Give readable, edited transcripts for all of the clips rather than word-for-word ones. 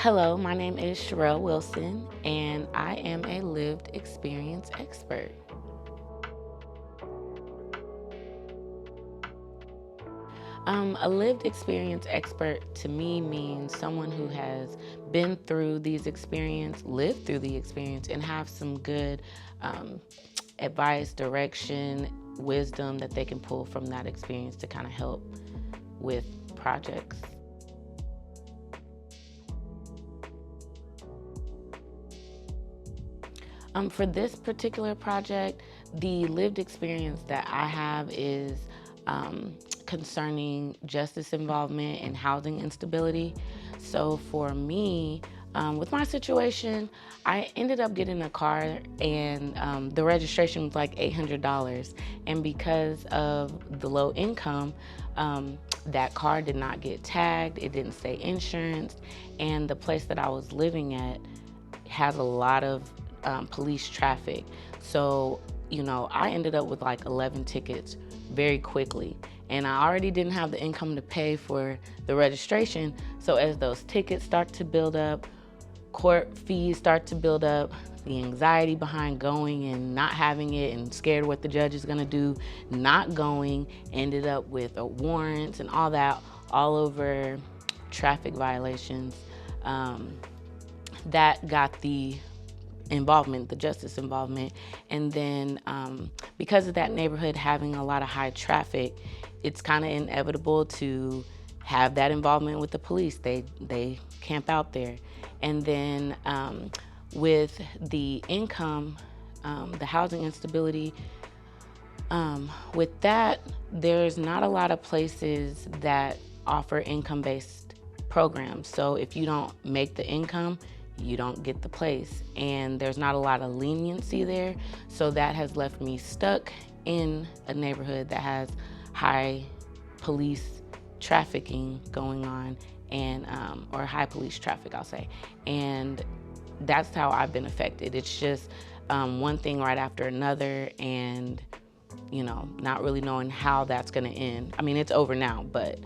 Hello, my name is Sharelle Wilson, and I am a lived experience expert. A lived experience expert to me means someone who has been through these experiences, lived through the experience, and have some good advice, direction, wisdom that they can pull from that experience to kind of help with projects. For this particular project, the lived experience that I have is concerning justice involvement and housing instability. So for me, with my situation, I ended up getting a car and the registration was like $800. And because of the low income, that car did not get tagged, it didn't say insurance, and the place that I was living at has a lot of police traffic. So, I ended up with like 11 tickets very quickly. And I already didn't have the income to pay for the registration. So as those tickets start to build up, court fees start to build up, the anxiety behind going and not having it and scared what the judge is gonna do, not going, ended up with warrants and all that, all over traffic violations. That got the involvement, the justice involvement. And then because of that neighborhood having a lot of high traffic, it's kind of inevitable to have that involvement with the police. They camp out there. And then with the income, the housing instability, with that, there's not a lot of places that offer income-based programs. So if you don't make the income, you don't get the place, and there's not a lot of leniency there. So that has left me stuck in a neighborhood that has high police trafficking going on, and or high police traffic, I'll say. And that's how I've been affected. It's just one thing right after another, and not really knowing how that's gonna end. I mean, it's over now, but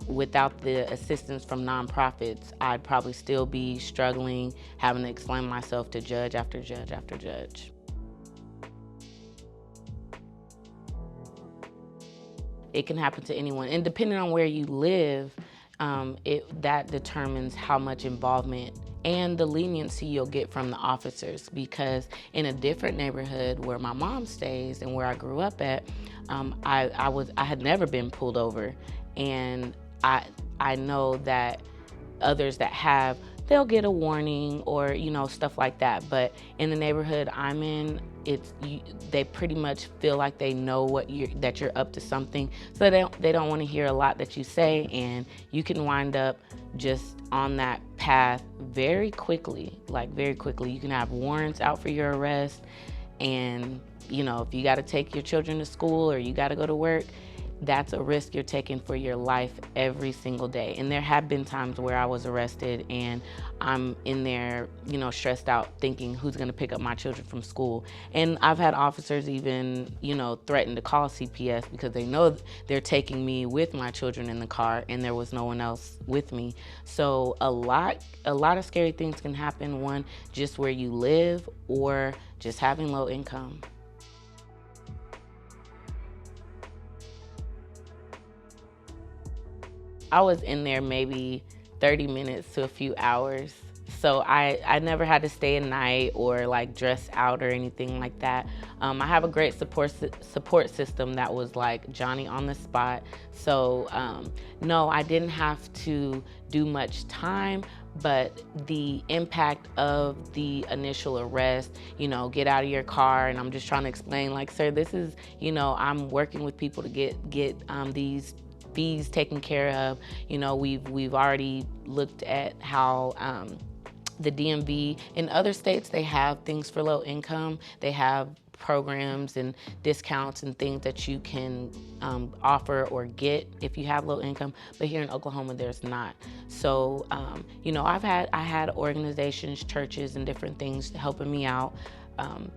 without the assistance from nonprofits, I'd probably still be struggling, having to explain myself to judge after judge after judge. It can happen to anyone, and depending on where you live, that determines how much involvement and the leniency you'll get from the officers. Because in a different neighborhood where my mom stays and where I grew up at, I had never been pulled over, and I know that others that have, they'll get a warning or stuff like that. But in the neighborhood I'm in, they pretty much feel like they know that you're up to something, so they don't want to hear a lot that you say, and you can wind up just on that path very quickly. Like very quickly, you can have warrants out for your arrest, and if you got to take your children to school or you got to go to work, that's a risk you're taking for your life every single day. And there have been times where I was arrested and I'm in there, stressed out, thinking who's gonna pick up my children from school. And I've had officers even, threaten to call CPS because they know they're taking me with my children in the car and there was no one else with me. So a lot of scary things can happen, one, just where you live or just having low income. I was in there maybe 30 minutes to a few hours. So I never had to stay a night or like dress out or anything like that. I have a great support system that was like Johnny on the spot. So no, I didn't have to do much time, but the impact of the initial arrest, get out of your car, and I'm just trying to explain, like, sir, this is, I'm working with people to get these fees taken care of. We've already looked at how the DMV in other states, they have things for low income. They have programs and discounts and things that you can offer or get if you have low income. But here in Oklahoma, there's not. So, I had organizations, churches, and different things helping me out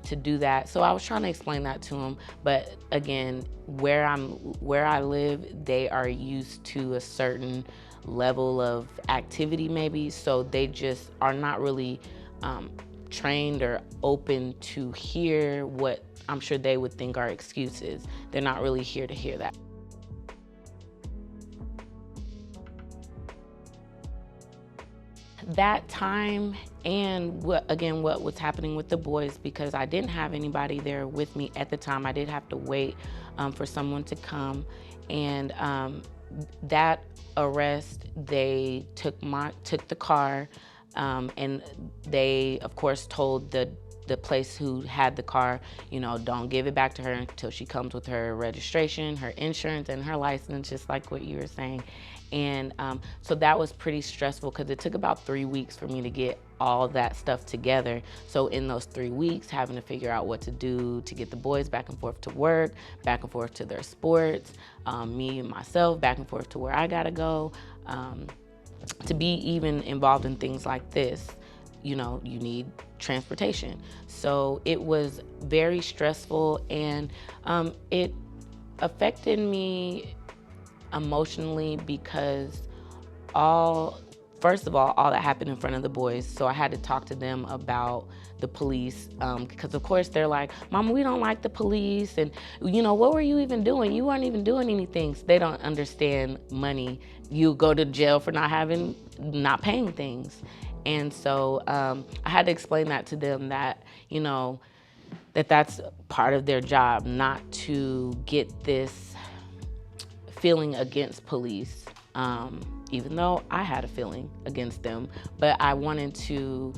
to do that. So I was trying to explain that to them. But again, where I live, they are used to a certain level of activity maybe, so they just are not really trained or open to hear what I'm sure they would think are excuses. They're not really here to hear that. That time, and what was happening with the boys, because I didn't have anybody there with me at the time. I did have to wait for someone to come, and that arrest, they took the car, and they of course told the place who had the car, you know, don't give it back to her until she comes with her registration, her insurance, and her license, just like what you were saying. And so that was pretty stressful, because it took about 3 weeks for me to get all that stuff together. So in those 3 weeks, having to figure out what to do to get the boys back and forth to work, back and forth to their sports, me and myself back and forth to where I gotta go, to be even involved in things like this, you know, you need transportation. So it was very stressful, and it affected me emotionally, because first of all that happened in front of the boys. So I had to talk to them about the police, because of course they're like, Mama, we don't like the police, and you know, what were you even doing? You weren't even doing anything. So they don't understand money. You go to jail for not paying things. And so I had to explain that to them, that, you know, that's part of their job, not to get this feeling against police, even though I had a feeling against them. But I wanted to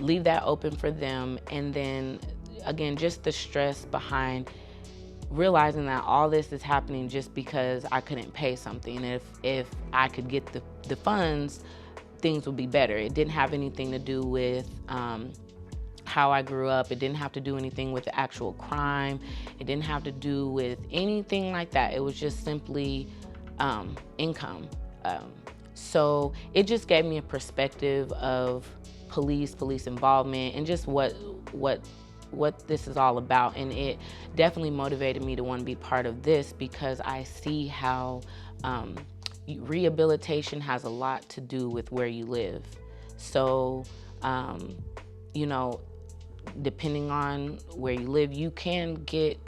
leave that open for them. And then again, just the stress behind realizing that all this is happening just because I couldn't pay something. And if I could get the funds, things would be better. It didn't have anything to do with how I grew up. It didn't have to do anything with the actual crime. It didn't have to do with anything like that. It was just simply income. So it just gave me a perspective of police involvement, and just what this is all about. And it definitely motivated me to want to be part of this, because I see how rehabilitation has a lot to do with where you live. So, you know, depending on where you live, you can get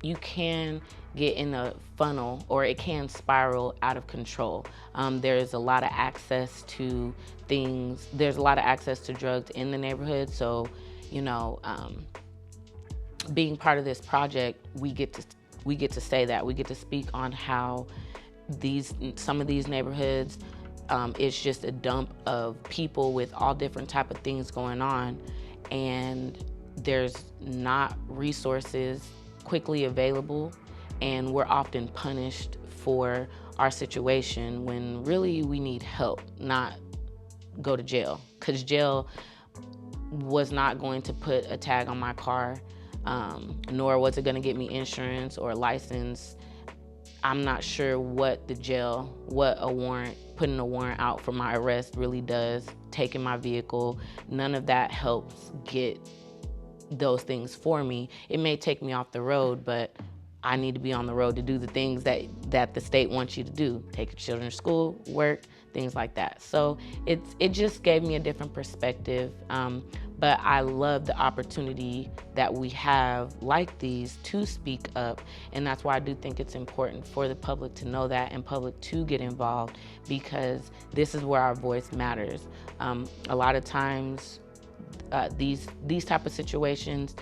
in a funnel, or it can spiral out of control. There's a lot of access to things. There's a lot of access to drugs in the neighborhood. So, you know, being part of this project, we get to say that. We get to speak on how some of these neighborhoods, it's just a dump of people with all different type of things going on, and there's not resources quickly available, and we're often punished for our situation when really we need help, not go to jail, because jail was not going to put a tag on my car, nor was it going to get me insurance or a license. I'm not sure what putting a warrant out for my arrest really does, taking my vehicle. None of that helps get those things for me. It may take me off the road, but I need to be on the road to do the things that the state wants you to do. Take your children to school, work, things like that. So it just gave me a different perspective. But I love the opportunity that we have like these to speak up. And that's why I do think it's important for the public to know that, and public to get involved, because this is where our voice matters. A lot of times, these type of situations,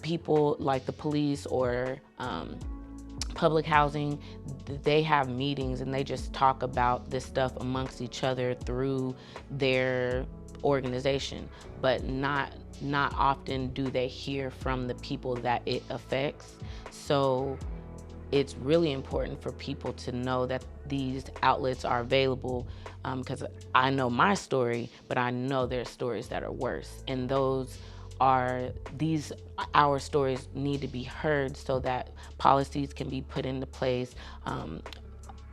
people like the police or public housing, they have meetings and they just talk about this stuff amongst each other through their organization, but not often do they hear from the people that it affects. So it's really important for people to know that these outlets are available, because I know my story, but I know there's stories that are worse, and our stories need to be heard so that policies can be put into place.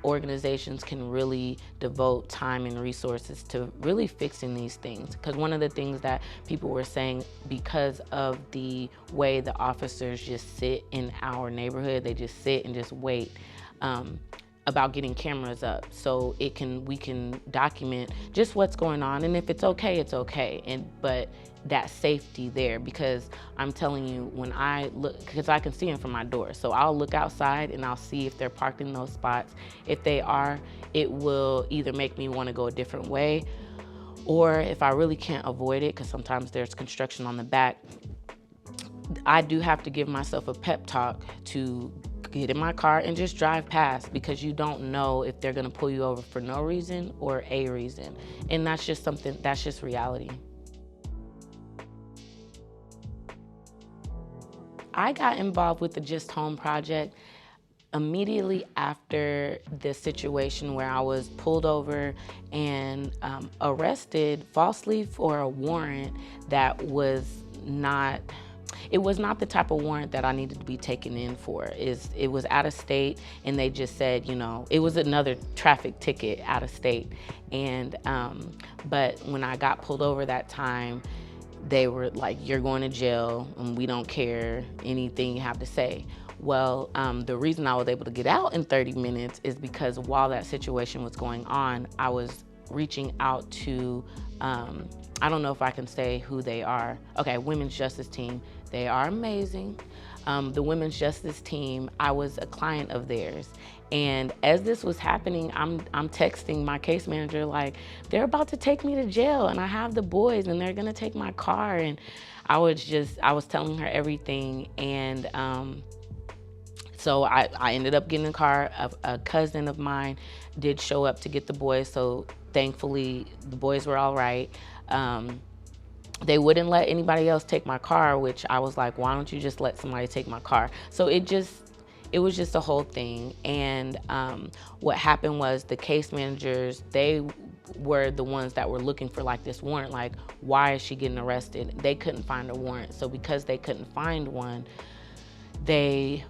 Organizations can really devote time and resources to really fixing these things. Because one of the things that people were saying, because of the way the officers just sit in our neighborhood, they just sit and just wait. about getting cameras up so we can document just what's going on, and if it's okay, it's okay. But that safety there, because I'm telling you, when I look, because I can see them from my door, so I'll look outside and I'll see if they're parked in those spots. If they are, it will either make me want to go a different way, or if I really can't avoid it, because sometimes there's construction on the back, I do have to give myself a pep talk to get in my car and just drive past, because you don't know if they're gonna pull you over for no reason or a reason. And that's just something, that's just reality. I got involved with the Just Home project immediately after the situation where I was pulled over and arrested falsely for a warrant that was not, it was not the type of warrant that I needed to be taken in for. It was out of state, and they just said, you know, it was another traffic ticket out of state. And but when I got pulled over that time, they were like, you're going to jail and we don't care anything you have to say. Well, the reason I was able to get out in 30 minutes is because while that situation was going on, I was reaching out to, I don't know if I can say who they are. Okay, Women's Justice Team. They are amazing. The Women's Justice Team, I was a client of theirs. And as this was happening, I'm texting my case manager like, they're about to take me to jail and I have the boys and they're gonna take my car. And I was telling her everything. And so I ended up getting in a car. A cousin of mine did show up to get the boys. So thankfully the boys were all right. They wouldn't let anybody else take my car, which I was like, why don't you just let somebody take my car? So it was just a whole thing. And what happened was the case managers, they were the ones that were looking for like this warrant, like, why is she getting arrested? They couldn't find a warrant. So because they couldn't find one, they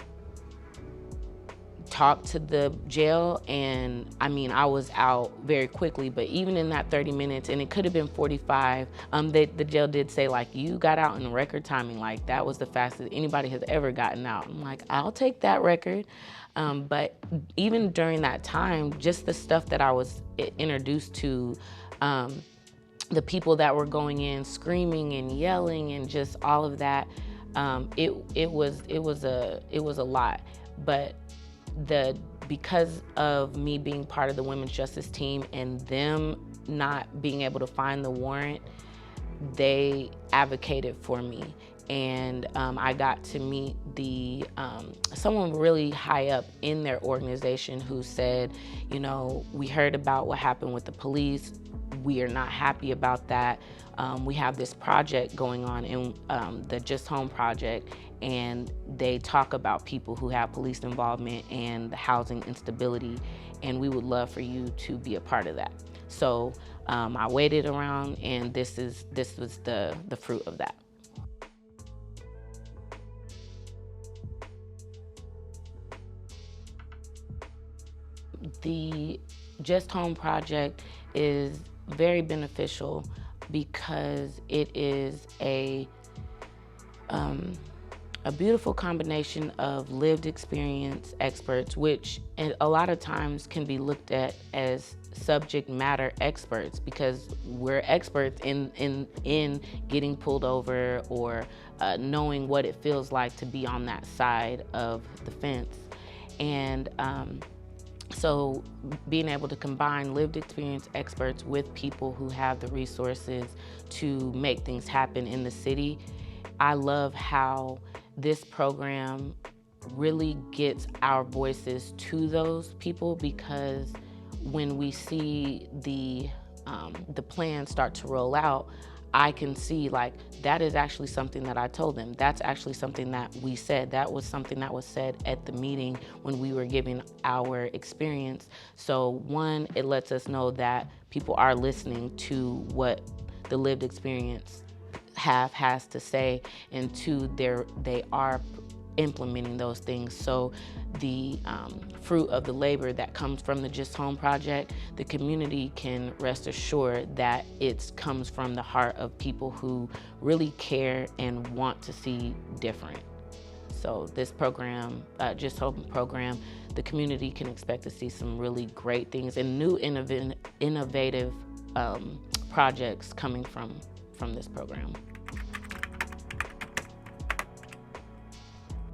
talked to the jail, and I mean, I was out very quickly, but even in that 30 minutes, and it could have been 45, the jail did say like, you got out in record timing, like that was the fastest anybody has ever gotten out. I'm like, I'll take that record. But even during that time, just the stuff that I was introduced to, the people that were going in screaming and yelling and just all of that, it was a lot. But because of me being part of the Women's Justice Team and them not being able to find the warrant, they advocated for me. And I got to meet someone really high up in their organization who said, you know, we heard about what happened with the police. We are not happy about that. We have this project going on in the Just Home project, and they talk about people who have police involvement and the housing instability, and we would love for you to be a part of that. So I waited around, and this was the fruit of that. The Just Home project is very beneficial because it is a beautiful combination of lived experience experts, which a lot of times can be looked at as subject matter experts, because we're experts in getting pulled over or knowing what it feels like to be on that side of the fence. And so being able to combine lived experience experts with people who have the resources to make things happen in the city, I love how this program really gets our voices to those people, because when we see the plan start to roll out, I can see like, that is actually something that I told them. That's actually something that we said. That was something that was said at the meeting when we were giving our experience. So one, it lets us know that people are listening to what the lived experience has to say, and two, they are implementing those things. So the fruit of the labor that comes from the Just Home project, the community can rest assured that it comes from the heart of people who really care and want to see different. So this program, Just Hope program, the community can expect to see some really great things and new innovative projects coming from this program.